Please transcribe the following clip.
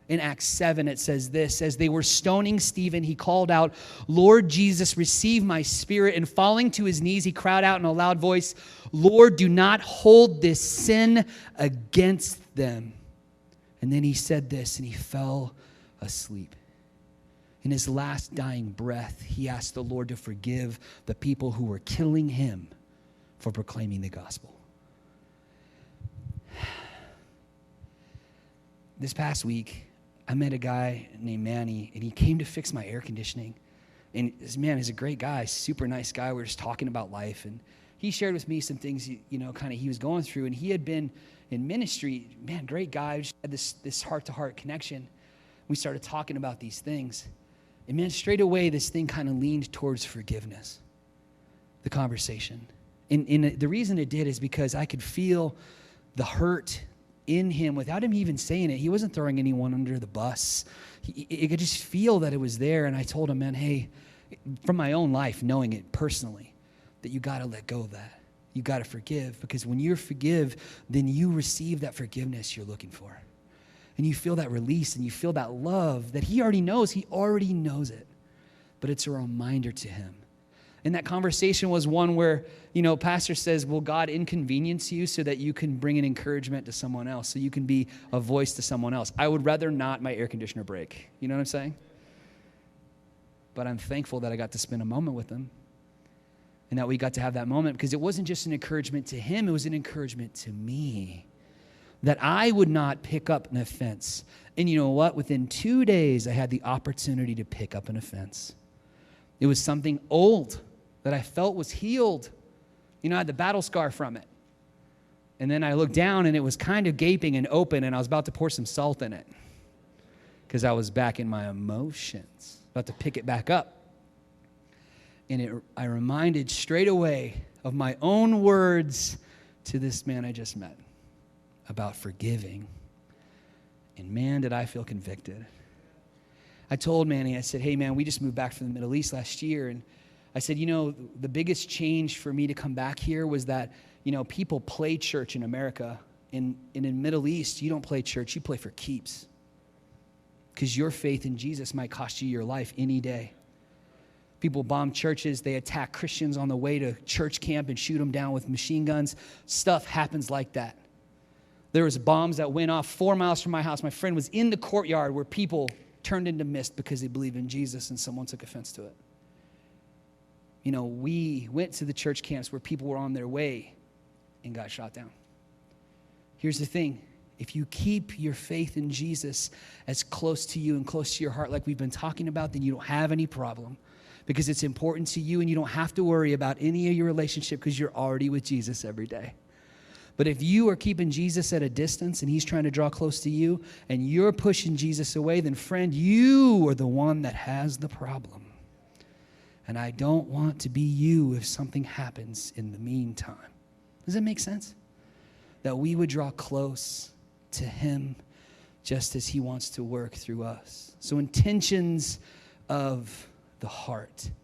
In Acts 7, it says this: as they were stoning Stephen, he called out, "Lord Jesus, receive my spirit." And falling to his knees, he cried out in a loud voice, "Lord, do not hold this sin against them." And then he said this, and he fell asleep. In his last dying breath, he asked the Lord to forgive the people who were killing him for proclaiming the gospel. This past week, I met a guy named Manny, and he came to fix my air conditioning. And this man is a great guy, super nice guy. We were just talking about life, and he shared with me some things, kind of he was going through, and he had been in ministry. Man, great guy. We just had this heart-to-heart connection. We started talking about these things. And man, straight away, this thing kind of leaned towards forgiveness, the conversation. And the reason it did is because I could feel the hurt in him without him even saying it. He wasn't throwing anyone under the bus. You could just feel that it was there. And I told him, man, hey, from my own life, knowing it personally, that you got to let go of that. You got to forgive, because when you forgive, then you receive that forgiveness you're looking for. And you feel that release, and you feel that love that he already knows. He already knows it. But it's a reminder to him. And that conversation was one where, pastor says, will God inconvenience you so that you can bring an encouragement to someone else, so you can be a voice to someone else? I would rather not my air conditioner break. You know what I'm saying? But I'm thankful that I got to spend a moment with him, and that we got to have that moment, because it wasn't just an encouragement to him, it was an encouragement to me, that I would not pick up an offense. And you know what? Within 2 days, I had the opportunity to pick up an offense. It was something old that I felt was healed. I had the battle scar from it. And then I looked down, and it was kind of gaping and open, and I was about to pour some salt in it, because I was back in my emotions, about to pick it back up. And I reminded straight away of my own words to this man I just met about forgiving. And man, did I feel convicted. I told Manny, I said, hey man, we just moved back from the Middle East last year. And I said, the biggest change for me to come back here was that, people play church in America. In the Middle East, you don't play church, you play for keeps. Because your faith in Jesus might cost you your life any day. People bomb churches, they attack Christians on the way to church camp and shoot them down with machine guns. Stuff happens like that. There was bombs that went off 4 miles from my house. My friend was in the courtyard where people turned into mist because they believe in Jesus, and someone took offense to it. We went to the church camps where people were on their way and got shot down. Here's the thing. If you keep your faith in Jesus as close to you and close to your heart like we've been talking about, then you don't have any problem, because it's important to you, and you don't have to worry about any of your relationship, because you're already with Jesus every day. But if you are keeping Jesus at a distance and he's trying to draw close to you, and you're pushing Jesus away, then friend, you are the one that has the problem. And I don't want to be you if something happens in the meantime. Does that make sense? That we would draw close to him just as he wants to work through us. So intentions of the heart.